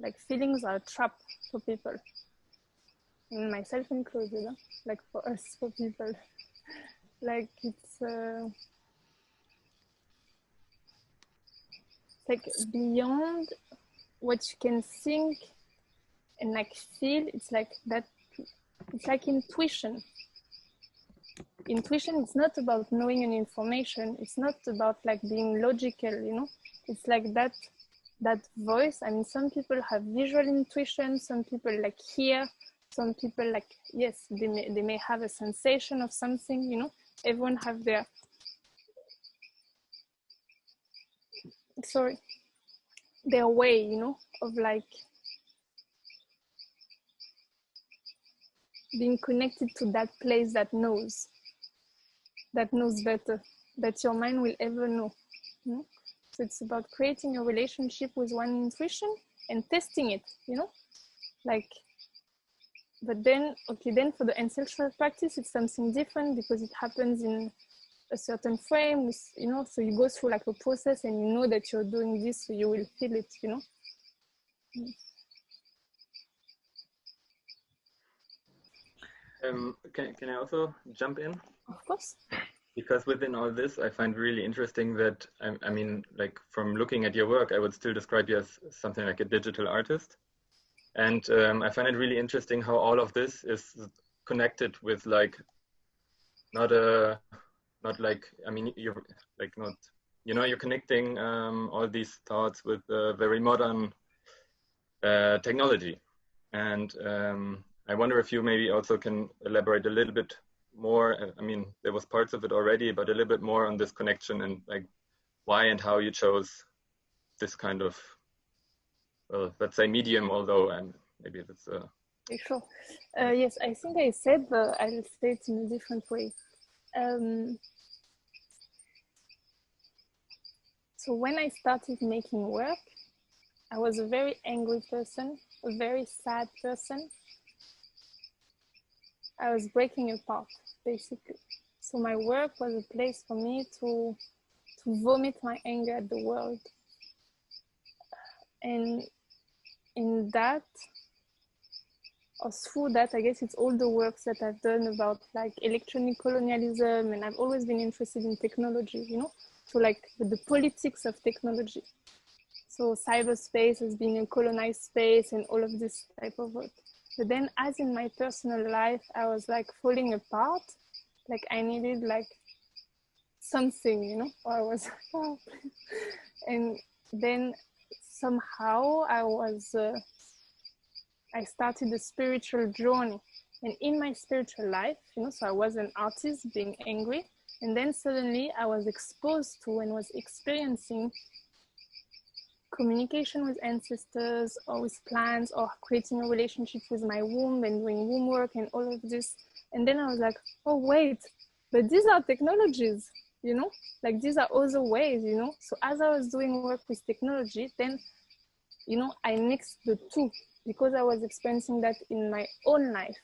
like feelings are a trap for people, and myself included, huh? Like for us, for people, like it's like beyond what you can think and like feel. It's like that. It's like intuition. Intuition is not about knowing an information. It's not about like being logical, you know. It's like that voice. I mean, some people have visual intuition. Some people like hear. Some people like, yes, they may have a sensation of something, you know. Everyone have their, their way, you know, of like being connected to that place that knows better, that your mind will ever know. You know? So it's about creating a relationship with one intuition and testing it, you know, like, but then, okay, then for the ancestral practice, it's something different because it happens in a certain frame, with, you know, so you go through like a process and you know that you're doing this, so you will feel it, you know. Can I also jump in? Of course. Because within all this, I find really interesting that, I mean, like from looking at your work, I would still describe you as something like a digital artist. And I find it really interesting how all of this is connected with like, not like, I mean, you're like not, you know, you're connecting all these thoughts with very modern technology. And I wonder if you maybe also can elaborate a little bit more. I mean, there was parts of it already, but a little bit more on this connection and like why and how you chose this kind of, well, let's say medium, although maybe that's sure. Yes, I think I said, but I'll say it in a different way. So when I started making work, I was a very angry person, a very sad person. I was breaking apart, basically. So my work was a place for me to vomit my anger at the world. And in that, or through that, I guess it's all the works that I've done about like electronic colonialism, and I've always been interested in technology, you know? So like the politics of technology. So cyberspace as being a colonized space and all of this type of work. But then as in my personal life, I was like falling apart. Like I needed like something, you know, or I was, oh. And then somehow I started a spiritual journey. And in my spiritual life, you know, so I was an artist being angry. And then suddenly I was exposed to and was experiencing communication with ancestors or with plants or creating a relationship with my womb and doing womb work and all of this. And then I was like, oh, wait, but these are technologies, you know, like these are other ways, you know. So as I was doing work with technology, then you know, I mixed the two because I was experiencing that in my own life.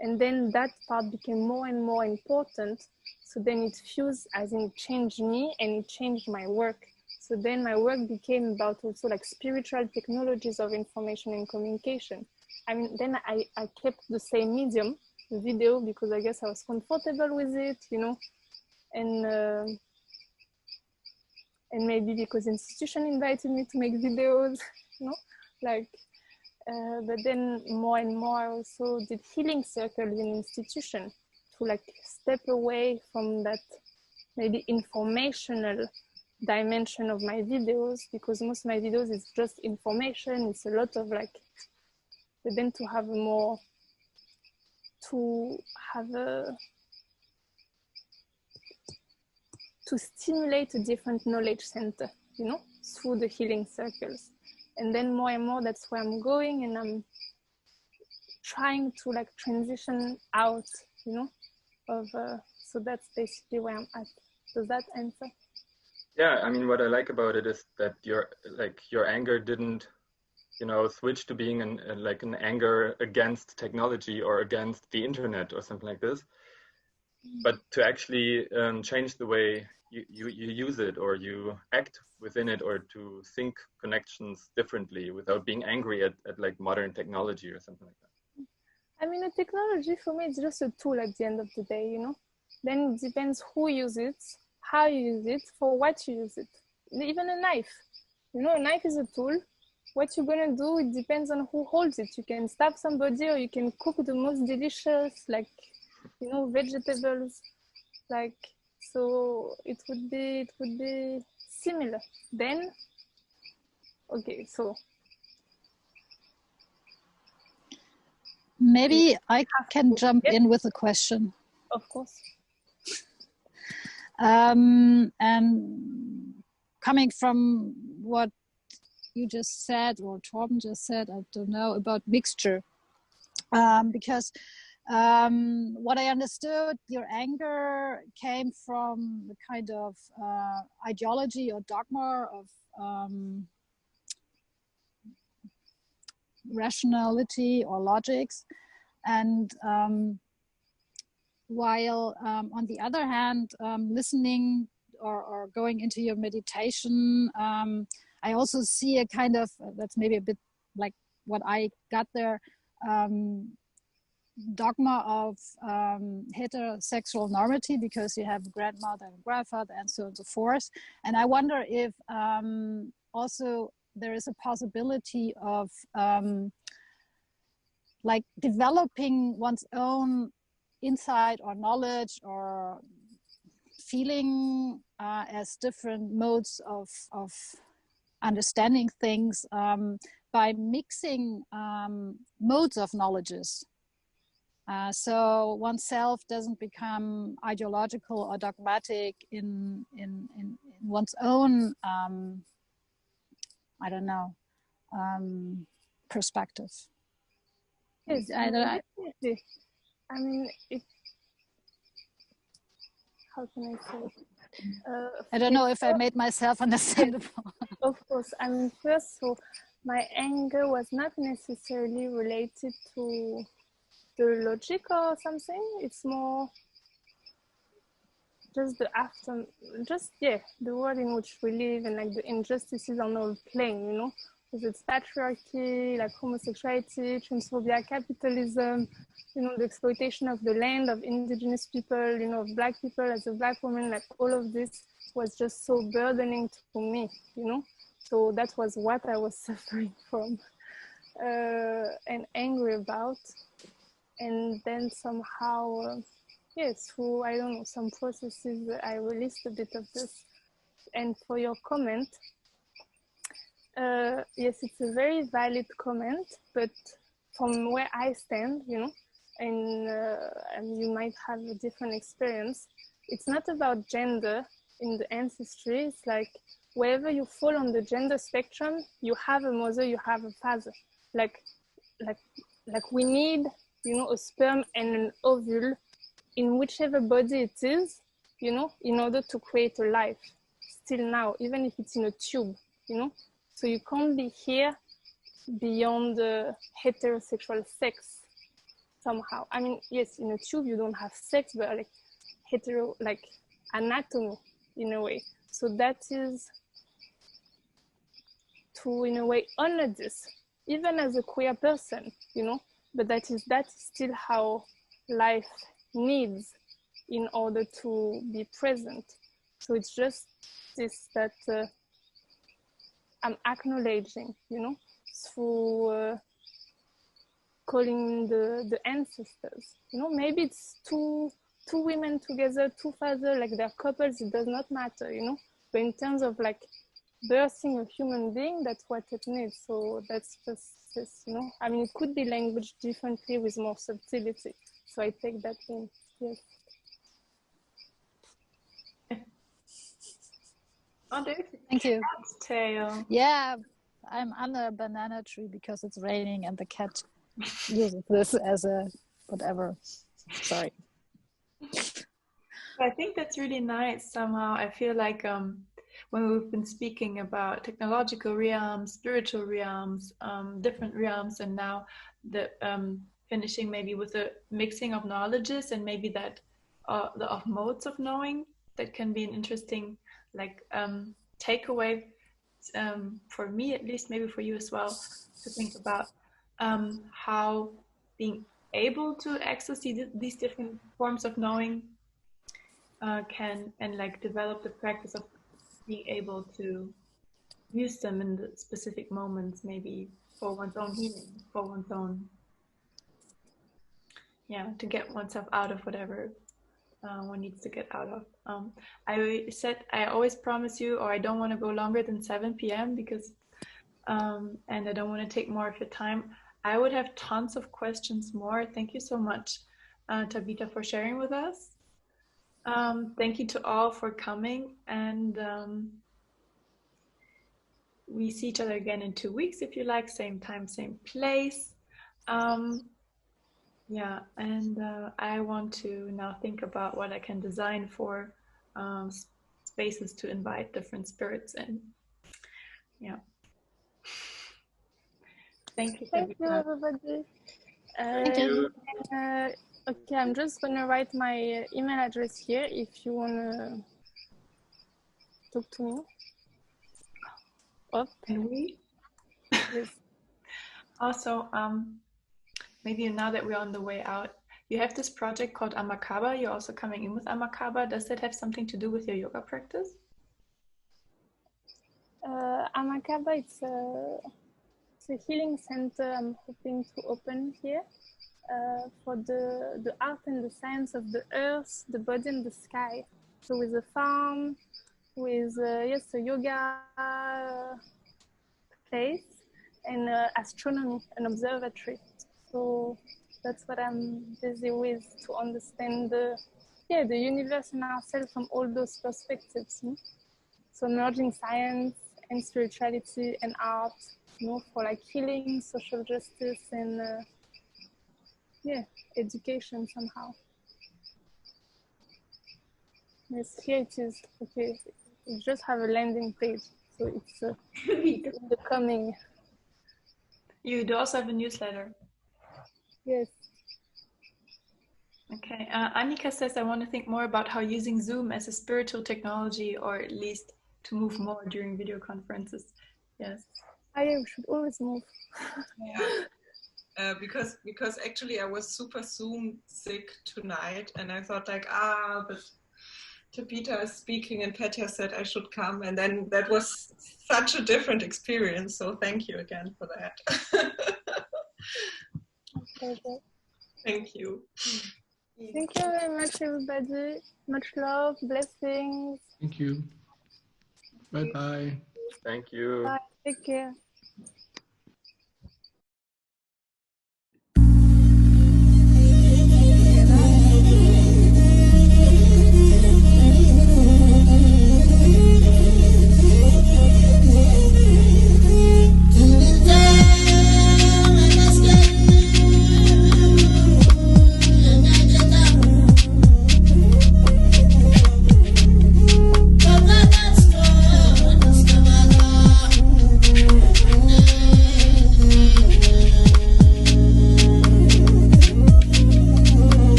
And then that part became more and more important. So then it fused, as in it changed me and it changed my work. So then my work became about also like spiritual technologies of information and communication. I mean, then I kept the same medium, the video, because I guess I was comfortable with it, you know, and maybe because institution invited me to make videos, you know, like, but then more and more I also did healing circles in institution to like step away from that maybe informational dimension of my videos, because most of my videos is just information. It's a lot of like, but then to have more, to stimulate a different knowledge center, you know, through the healing circles. And then more and more, that's where I'm going, and I'm trying to like transition out, you know, of, so that's basically where I'm at. Does that answer? Yeah, I mean, what I like about it is that your anger didn't, you know, switch to being an anger against technology or against the internet or something like this, but to actually change the way you use it, or you act within it, or to think connections differently without being angry at like modern technology or something like that. I mean, the technology for me is just a tool at the end of the day, you know. Then it depends who uses it, how you use it, for what you use it. Even a knife, you know, a knife is a tool. What you're gonna do, it depends on who holds it. You can stab somebody, or you can cook the most delicious, like, you know, vegetables, like, so it would be similar. Then, okay, so maybe I can jump in with a question. Of course. And coming from what you just said, or Torben just said, I don't know, about mixture, because what I understood, your anger came from the kind of ideology or dogma of rationality or logics, and while on the other hand, listening or going into your meditation, I also see a kind of, that's maybe a bit like what I got there, dogma of heterosexual normativity, because you have grandmother and grandfather and so on and so forth. And I wonder if also there is a possibility of like developing one's own insight or knowledge or feeling as different modes of understanding things by mixing modes of knowledges. So oneself doesn't become ideological or dogmatic in one's own, I don't know, perspective. Yes, I mean, how can I say it? I don't know if I made myself understandable. Of course, I mean, first, so my anger was not necessarily related to the logic or something. It's more just the world in which we live, and like the injustices on all plane, you know, because it's patriarchy, like homosexuality, transphobia, capitalism, you know, the exploitation of the land, of indigenous people, you know, of Black people as a Black woman, like all of this was just so burdening to me, you know. So that was what I was suffering from and angry about. And then somehow, through, I don't know, some processes, I released a bit of this. And for your comment, yes, it's a very valid comment, but from where I stand, you know, and you might have a different experience, it's not about gender in the ancestry. It's like wherever you fall on the gender spectrum, you have a mother, you have a father. Like we need, you know, a sperm and an ovule in whichever body it is, you know, in order to create a life. Still now, even if it's in a tube, you know. So you can't be here beyond heterosexual sex somehow. I mean, yes, in a tube you don't have sex, but like hetero, like anatomy in a way. So that is to, in a way, honor this, even as a queer person, you know, but that is still how life needs in order to be present. So it's just this that I'm acknowledging, you know, through calling the ancestors, you know, maybe it's two women together, two fathers, like they're couples, it does not matter, you know, but in terms of like birthing a human being, that's what it needs. So that's just this, you know, I mean, it could be languaged differently with more subtlety. So I take that in, yes. Oh, Thank you. Tail. Yeah, I'm under a banana tree because it's raining and the cat uses this as a whatever. Sorry. I think that's really nice somehow. I feel like when we've been speaking about technological realms, spiritual realms, different realms, and now the finishing maybe with a mixing of knowledges and maybe that of modes of knowing, that can be an interesting like takeaway for me at least, maybe for you as well, to think about how being able to access these different forms of knowing can and like develop the practice of being able to use them in the specific moments, maybe for one's own healing, for one's own, to get oneself out of whatever one needs to get out of. I said I always promise you, or I don't want to go longer than 7 p.m. because and I don't want to take more of your time. I would have tons of questions more. Thank you so much, Tabita, for sharing with us. Thank you to all for coming, and we see each other again in 2 weeks if you like, same time, same place. And I want to now think about what I can design for spaces to invite different spirits in. Yeah. Thank you. Thank you, everybody. Thank you. Okay, I'm just gonna write my email address here if you wanna talk to me. Can we? Yes. Also, maybe now that we're on the way out, you have this project called Amakaba. You're also coming in with Amakaba. Does that have something to do with your yoga practice? Amakaba, it's a healing center I'm hoping to open here for the art and the science of the earth, the body and the sky. So with a farm, with a yoga place, and astronomy, an observatory. So that's what I'm busy with, to understand the universe and ourselves from all those perspectives. So merging science and spirituality and art, for like healing, social justice, and education somehow. Yes, here it is. Okay, we just have a landing page, so it's in the coming. You do also have a newsletter. Yes. Okay. Annika says, I want to think more about how using Zoom as a spiritual technology, or at least to move more during video conferences. Yes. We should always move. Yeah. Because actually I was super Zoom sick tonight, and I thought like, but Tabita is speaking and Petya said I should come, and then that was such a different experience. So thank you again for that. Okay. Thank you. Thank you very much, everybody. Much love, blessings. Thank you. Bye-bye. Thank you. Bye. Take care.